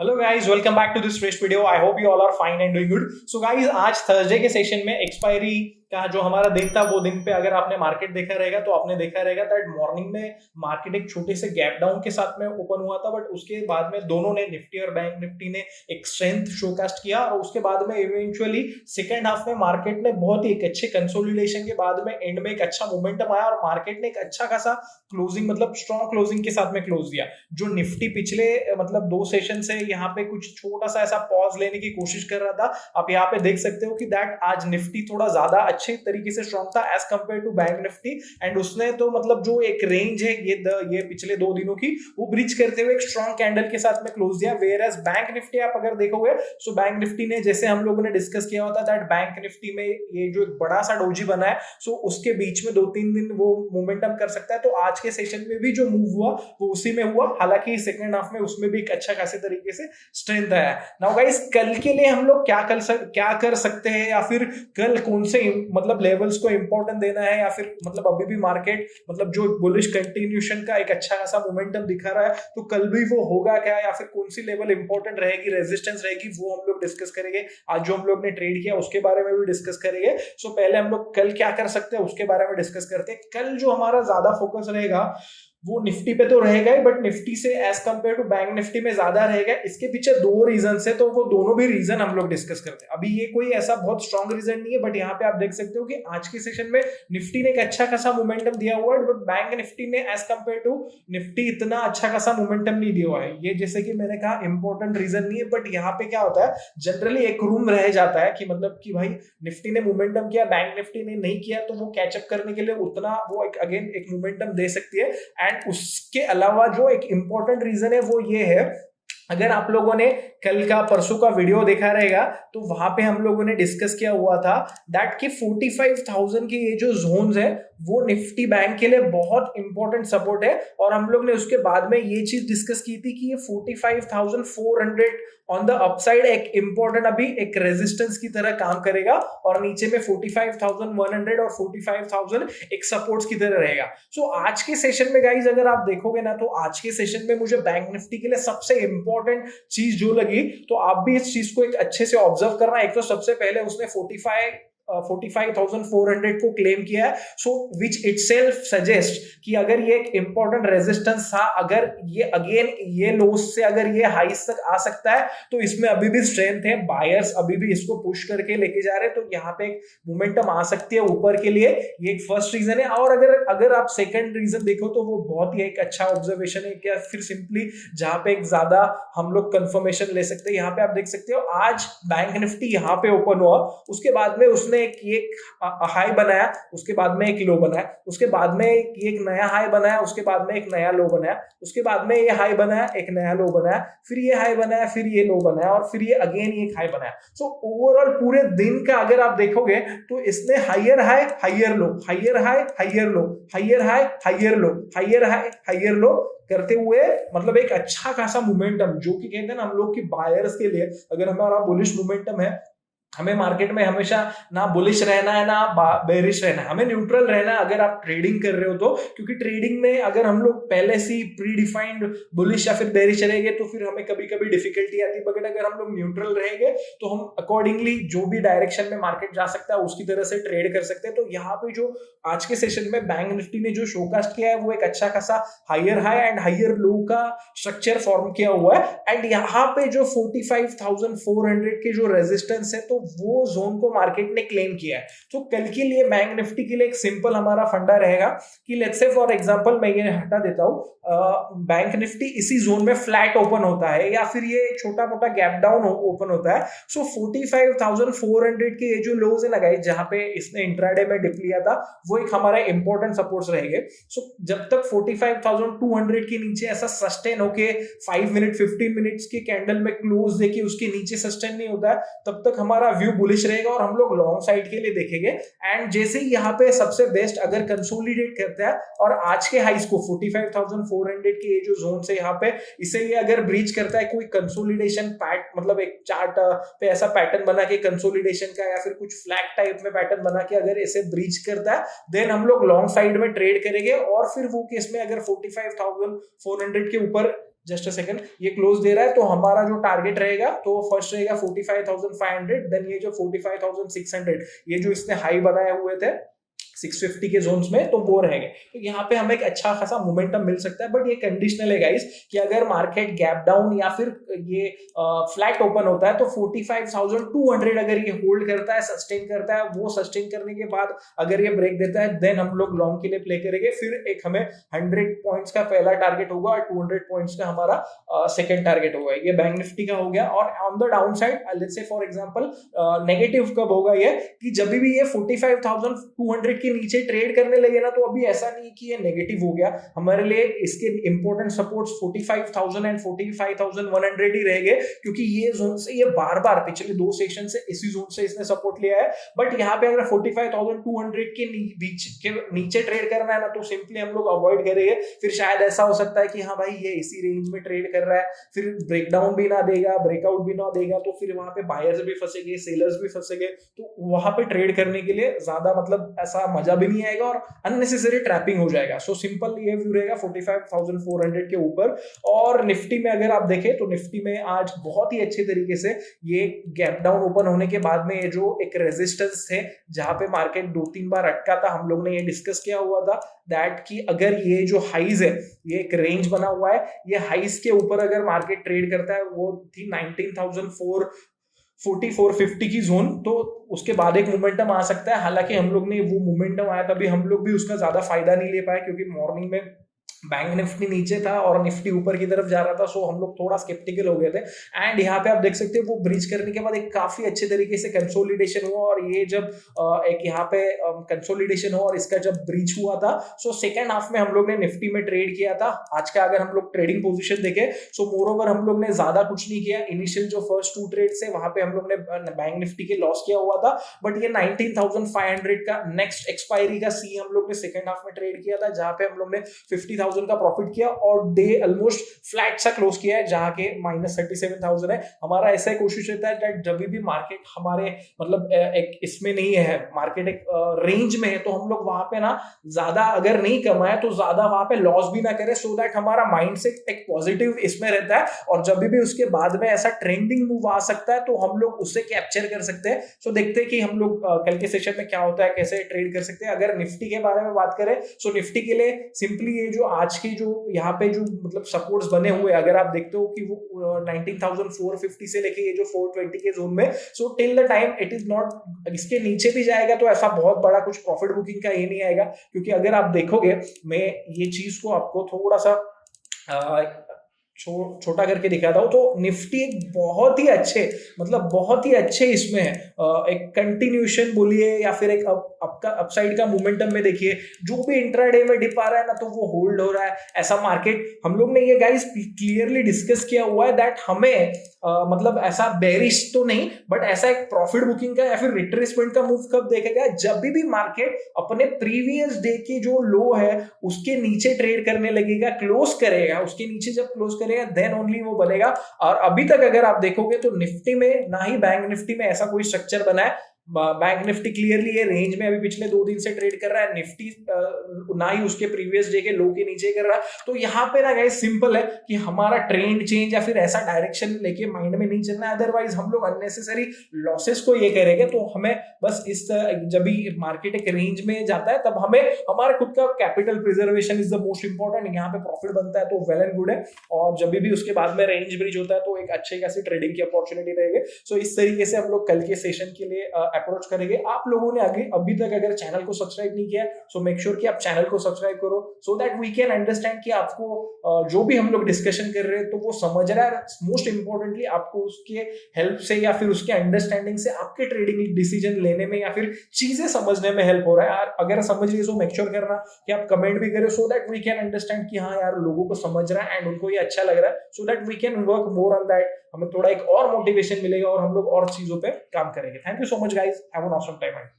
Hello guys, welcome back to this fresh video. I hope you all are fine and doing good. So guys, आज Thursday के session में expiry का जो हमारा दिन था, वो दिन पे अगर आपने मार्केट देखा रहेगा तो आपने देखा रहेगा दैट मॉर्निंग में मार्केट एक छोटे से गैप डाउन के साथ में ओपन हुआ था, बट उसके बाद में दोनों ने, निफ्टी और बैंक निफ्टी ने, एक स्ट्रेंथ शोकास्ट किया और उसके बाद में इवेंचुअली सेकेंड हाफ में मार्केट ने बहुत ही एक अच्छे कंसोलिडेशन के बाद में एंड में एक अच्छा मोमेंटम आया और मार्केट ने एक अच्छा खासा क्लोजिंग, मतलब स्ट्रॉन्ग क्लोजिंग के साथ में क्लोज दिया। जो निफ्टी पिछले मतलब दो सेशन से यहाँ पे कुछ छोटा सा ऐसा पॉज लेने की कोशिश कर रहा था, आप यहाँ पे देख सकते हो कि दैट आज निफ्टी थोड़ा ज्यादा अच्छे तरीके से स्ट्रॉन्ग था as compare to Bank Nifty. And उसने तो मतलब जो एक रेंज है ये पिछले दो दिनों की, वो ब्रिज करते हुए एक स्ट्रॉन्ग कैंडल के साथ में क्लोज दिया। वेयर एज बैंक निफ्टी आप अगर देखोगे, सो बैंक निफ्टी ने, जैसे हम लोगों ने डिस्कस किया होता दैट बैंक निफ्टी में ये जो एक बड़ा सा डोजी बना है, सो उसके बीच में दो तीन दिन वो मोमेंटम कर सकता है। तो आज के सेशन में भी जो मूव हुआ वो उसी में हुआ, हालांकि सेकंड हाफ में उसमें भी एक अच्छा खासे तरीके से स्ट्रेंथ आया। नाउ गाइस, कल के लिए हम लोग क्या कर सकते हैं, या फिर कल कौन से मतलब लेवल्स को इंपॉर्टेंट देना है, या फिर मतलब अभी भी मार्केट मतलब जो बुलिश कंटिन्यूशन का एक अच्छा खासा मोमेंटम दिखा रहा है, तो कल भी वो होगा क्या, या फिर कौन सी लेवल इंपॉर्टेंट रहेगी, रेजिस्टेंस रहेगी, वो हम लोग डिस्कस करेंगे। आज जो हम लोग ने ट्रेड किया उसके बारे में भी डिस्कस करेंगे। सो पहले हम लोग कल क्या कर सकते हैं उसके बारे में डिस्कस करते हैं। कल जो हमारा ज्यादा फोकस रहेगा वो निफ्टी पे तो रहेगा ही, बट निफ्टी से as compare to Bank Nifty में ज्यादा रहेगा। इसके पीछे दो रीजन है, तो वो दोनों भी रीजन हम लोग डिस्कस करते हैं। अभी ये कोई ऐसा बहुत स्ट्रॉन्ग रीजन नहीं है, बट यहाँ पे आप देख सकते हो कि आज के सेशन में निफ्टी ने एक अच्छा खासा मोमेंटम दिया हुआ है, बट बैंक निफ्टी ने एज कंपेयर टू निफ्टी इतना अच्छा खासा मोमेंटम नहीं दिया हुआ है। ये जैसे कि मैंने कहा इंपॉर्टेंट रीजन नहीं है, बट यहाँ पे क्या होता है, जनरली एक रूम रह जाता है कि मतलब कि भाई निफ्टी ने मोमेंटम किया, बैंक निफ्टी ने नहीं किया, तो वो कैचअप करने के लिए उतना वो अगेन एक मोमेंटम दे सकती है। एंड उसके अलावा जो एक इंपॉर्टेंट रीजन है वो ये है, अगर आप लोगों ने कल का परसों का वीडियो देखा रहेगा तो वहां पे हम लोगों ने डिस्कस किया हुआ था दैट कि 45,000 के ये जो जोन्स है वो निफ्टी बैंक के लिए बहुत इंपॉर्टेंट सपोर्ट है। और हम लोग ने उसके बाद में ये चीज डिस्कस की थी कि ये 45,400 ऑन द अपसाइड एक इंपॉर्टेंट अभी एक रेजिस्टेंस की तरह काम करेगा, और नीचे में 45,100 और 45,000 एक सपोर्ट्स की तरह रहेगा। सो आज के सेशन में गाइज अगर आप देखोगे ना, तो आज के सेशन में मुझे बैंक निफ्टी के लिए सबसे इंपॉर्टेंट चीज जो लगी, तो आप भी इस चीज को एक अच्छे से ऑब्जर्व करना। एक तो सबसे पहले उसने 45,400 को क्लेम किया है, सो विच इटसेल्फ सजेस्ट कि अगर ये एक इंपॉर्टेंट रेजिस्टेंस था, अगर ये अगेन ये लोस से अगर ये हाइस तक आ सकता है, तो इसमें अभी भी स्ट्रेंथ है, बायर्स अभी भी इसको पुश करके लेके जा रहे हैं, तो यहाँ पे एक मोमेंटम आ सकती है ऊपर के लिए। ये एक फर्स्ट रीजन है। और अगर आप सेकंड रीजन देखो तो वो बहुत ही एक अच्छा ऑब्जर्वेशन है, क्या फिर सिंपली जहां पे एक ज्यादा हम लोग कंफर्मेशन ले सकते हैं। यहाँ पे आप देख सकते हो आज बैंक निफ्टी यहाँ पे ओपन हुआ, उसके बाद में उसने एक हाई बनाया, उसके बाद में एक लो बनाया, उसके बाद में एक नया हाई बनाया, उसके बाद में एक नया लो बनाया, उसके बाद में ये हाई बनाया, एक नया लो बनाया, फिर ये हाई बनाया, फिर ये लो बनाया, और फिर ये अगेन एक हाई बनाया। सो ओवरऑल पूरे दिन का अगर आप देखोगे तो इसने हाइयर हाई, हाइयर लो, हाइयर हाई, हाइयर लो, हाइयर हाई, हाइयर लो, हाइयर हाई, हाइयर लो करते हुए मतलब एक अच्छा खासा मोमेंटम, जो कि कहते हैं ना हम लोग की बायर्स के लिए, अगर हमारा बुलिश मोमेंटम है, हमें मार्केट में हमेशा ना बुलिश रहना है ना बेरिश रहना है, हमें न्यूट्रल रहना है अगर आप ट्रेडिंग कर रहे हो तो। क्योंकि ट्रेडिंग में अगर हम लोग पहले से प्री डिफाइंड बुलिश या फिर बेरिश रहेंगे तो फिर हमें कभी कभी डिफिकल्टी आती है, बट अगर हम लोग न्यूट्रल रहेंगे तो हम अकॉर्डिंगली जो भी डायरेक्शन में मार्केट जा सकता है उसकी तरह से ट्रेड कर सकते हैं। तो यहाँ पे जो आज के सेशन में बैंक निफ्टी ने जो शोकास्ट किया है वो एक अच्छा खासा हाइयर हाई एंड हाइयर लो का स्ट्रक्चर फॉर्म किया हुआ है। एंड यहाँ पे जो 45,400 के जो रेजिस्टेंस है, तो वो जोन को मार्केट ने क्लेम किया है। तो कल के लिए बैंक निफ्टी के लिए एक सिंपल हमारा फंडा रहेगा कि लेट्स से फॉर एग्जांपल मैं ये हटा देता हूं, बैंक निफ्टी इसी जोन में फ्लैट ओपन होता है या फिर ये छोटा मोटा गैप डाउन ओपन होता है, सो 45,400 के ये जो लोज है ना गाइस, जहां पे इसने इंट्राडे में डिप लिया था, वो एक हमारा इंपॉर्टेंट सपोर्ट्स रहेंगे। सो जब तक 45,200 के नीचे ऐसा सस्टेन होके 5 मिनट 15 मिनट्स के कैंडल में क्लोज देके उसके नीचे सस्टेन नहीं होता है, तब तक हमारा व्यू बुलिश रहेगा और हम लोग लॉन्ग साइड के लिए देखेंगे। एंड जैसे ही यहाँ पे सबसे बेस्ट अगर कंसोलिडेट करता है और आज के हाइस को 45,400 के ये जो जोन से यहाँ पे इसे ये अगर ब्रीच करता है, कोई कंसोलिडेशन पैट मतलब एक चार्ट पे ऐसा पैटर्न बना के कंसोलिडेशन का या फिर कुछ फ्लैग टाइप में पैटर्न बना के अगर इसे ब्रीच करता है, देन हम लोग लॉन्ग साइड में ट्रेड करेंगे। और फिर वो केस में अगर 45,400 के ऊपर जस्ट अ सेकंड, ये क्लोज दे रहा है, तो हमारा जो टारगेट रहेगा तो फर्स्ट रहेगा 45,500, देन ये जो 45,600, ये जो इसने हाई बनाए हुए थे 650 के जोन्स में, तो वो रहेंगे। तो यहाँ पे हमें एक अच्छा खासा मोमेंटम मिल सकता है, बट ये कंडीशनल है गाइस कि अगर मार्केट गैप डाउन या फिर ये फ्लैट ओपन होता है तो 45,200 अगर ये होल्ड करता है, सस्टेन करता है, वो सस्टेन करने के बाद अगर ये ब्रेक देता है, देन हम लोग लॉन्ग के लिए प्ले करेंगे। फिर एक हमें 100 पॉइंट्स का पहला टारगेट होगा और 200 पॉइंट्स का हमारा सेकेंड टारगेट होगा। ये बैंक निफ्टी का हो गया। और on the down side let's say for example negative कब होगा ये, कि जब भी ये 45,200 के नीचे ट्रेड करने लगे ना, तो अभी ऐसा नहीं कि ये नेगेटिव हो गया, हमारे लिए इसके इंपॉर्टेंट सपोर्ट्स 45,000 एंड 45,100 ही रहेंगे, क्योंकि ये जोन से ये बार बार पिछले दो सेक्शन से इसी जोन से इसने सपोर्ट लिया है। बट यहाँ पे अगर 45,200 के नीचे ट्रेड करना है ना, तो सिंपली हम लोग अवॉइड करेंगे। फिर शायद ऐसा हो सकता है कि हाँ भाई ये इसी रेंज में ट्रेड कर रहा है, फिर ब्रेकडाउन भी ना देगा, ब्रेकआउट भी ना देगा, तो फिर वहां पे बायर्स भी फंसेंगे, सेलर्स भी फंसेंगे, तो वहां पे ट्रेड करने के लिए ज्यादा मतलब ऐसा मजा भी नहीं आएगा और अननेसेसरी ट्रैपिंग हो जाएगा। सो सिंपल ये व्यू रहेगा 45,400 के ऊपर। और निफ्टी में अगर आप देखें तो निफ्टी में आज बहुत ही अच्छे तरीके से ये गैप डाउन ओपन होने के बाद में ये जो एक रेजिस्टेंस थे जहां पे मार्केट 2-3 बार अटका था, हम लोग ने ये डिस्कस किया हुआ था दैट कि अगर ये जो हाइज है, ये एक रेंज बना हुआ है, ये हाइज के ऊपर अगर मार्केट ट्रेड करता है, वो थी 19,450 की जोन, तो उसके बाद एक मोमेंटम आ सकता है। हालांकि हम लोग ने वो मोमेंटम आया तभी हम लोग भी उसका ज्यादा फायदा नहीं ले पाए, क्योंकि मॉर्निंग में बैंक निफ्टी नीचे था और निफ्टी ऊपर की तरफ जा रहा था, सो हम लोग थोड़ा स्केप्टिकल हो गए थे। एंड यहाँ पे आप देख सकते हो वो ब्रिज करने के बाद एक काफी अच्छे तरीके से कंसोलिडेशन हुआ, और ये जब एक यहाँ पे कंसोलिडेशन हुआ और इसका जब ब्रिज हुआ था, सो सेकेंड हाफ में हम लोग ने निफ्टी में ट्रेड किया था। आज का अगर हम लोग ट्रेडिंग पोजिशन देखें, सो मोर ओवर हम लोग ने ज्यादा कुछ नहीं किया। इनिशियल जो फर्स्ट 2 ट्रेड से वहां पे हम लोग ने बैंक निफ्टी के लॉस किया हुआ था, बट ये 19,500 का नेक्स्ट एक्सपायरी का सी हम लोग ने सेकेंड हाफ में ट्रेड किया था, जहां पे हम लोग ने 50,000 का प्रॉफिट किया और डे ऑलमोस्ट फ्लैट सा क्लोज किया है, जहां के -37,000 है। हमारा ऐसा ही कोशिश रहता है कि जब भी मार्केट हमारे मतलब एक इसमें नहीं है, मार्केट एक रेंज में है, तो हम लोग वहां पे ना ज्यादा अगर नहीं कमाए तो ज्यादा वहां पे लॉस भी ना करें, सो दैट हमारा माइंडसेट एक पॉजिटिव इसमें रहता है। और जब भी उसके बाद में ऐसा ट्रेंडिंग मूव आ सकता है तो हम लोग उससे कैप्चर कर सकते हैं। सो देखते हैं कि हम लोग कल के सेशन में क्या होता है, कैसे ट्रेड कर सकते हैं। अगर निफ्टी के बारे में बात करें, सो निफ्टी के लिए सिंपली ये जो आज की जो यहाँ पे जो मतलब सपोर्ट्स बने हुए, अगर आप देखते हो कि वो 19,450 से लेके ये जो 420 के जोन में, so till the time it is not, इसके नीचे भी जाएगा तो ऐसा बहुत बड़ा कुछ प्रॉफिट बुकिंग का ये नहीं आएगा। क्योंकि अगर आप देखोगे, मैं ये चीज को आपको थोड़ा सा छोटा करके दिखाता हूं, तो निफ्टी एक बहुत ही अच्छे मतलब बहुत ही अच्छे इसमें है, एक कंटिन्यूशन बोलिए या फिर एक आपका अपसाइड का मोमेंटम में देखिए, जो भी इंट्राडे में डिप आ रहा है ना, तो वो होल्ड हो रहा है। ऐसा मार्केट हम लोग ने ये गाइस क्लियरली डिस्कस किया हुआ है दैट हमें मतलब ऐसा बेरिश तो नहीं, बट ऐसा एक प्रॉफिट बुकिंग का या फिर रिट्रेसमेंट का मूव कब देखेगा, जब भी मार्केट अपने प्रीवियस डे के जो लो है उसके नीचे ट्रेड करने लगेगा, क्लोज करेगा, उसके नीचे जब क्लोज करेगा देन ओनली वो बनेगा। और अभी तक अगर आप देखोगे तो निफ्टी में ना ही बैंक निफ्टी में ऐसा कोई स्ट्रक्चर बना है। बैंक निफ्टी क्लियरली ये रेंज में अभी पिछले 2 दिन से ट्रेड कर रहा है, निफ्टी ना ही उसके प्रीवियस डे के लो के नीचे कर रहा है। तो यहाँ पे ना गाइस सिंपल है कि हमारा ट्रेंड चेंज या फिर ऐसा डायरेक्शन लेके माइंड में नहीं चलना है, अदरवाइज हम लोग अननेसेसरी लॉसेस को ये करेंगे। तो हमें बस इस जब भी मार्केट एक रेंज में जाता है तब हमें हमारे खुद का capital preservation is the most important. यहाँ पे प्रॉफिट बनता है तो वेल एंड गुड है, और जब भी उसके बाद में रेंज ब्रिज होता है तो एक अच्छे खासी ट्रेडिंग की अपॉर्चुनिटी रहेगी। सो इस तरीके से हम लोग कल के सेशन के लिए अप्रोच करेंगे। आप लोगों ने अभी तक अगर चैनल को सब्सक्राइब नहीं किया, सो मेक श्योर कि आप चैनल को सब्सक्राइब करो, so that we can understand कि आपको जो भी हम लोग डिस्कशन कर रहे हैं तो वो समझ रहा है। मोस्ट इंपॉर्टेंटली आपको उसके हेल्प से या फिर उसके अंडरस्टैंडिंग से आपके ट्रेडिंग डिसीजन लेने में या फिर चीजें समझने में हेल्प हो रहा है। अगर समझ लीजिए तो मेक श्योर करना कि आप कमेंट भी करें, so that we can understand कि हाँ यार लोगों को समझ रहा है एंड उनको ये अच्छा लग रहा है, so that we can work more on that. हमें थोड़ा एक और मोटिवेशन मिलेगा और हम लोग और चीजों पे काम करेंगे। Thank you so much guys, have an awesome time.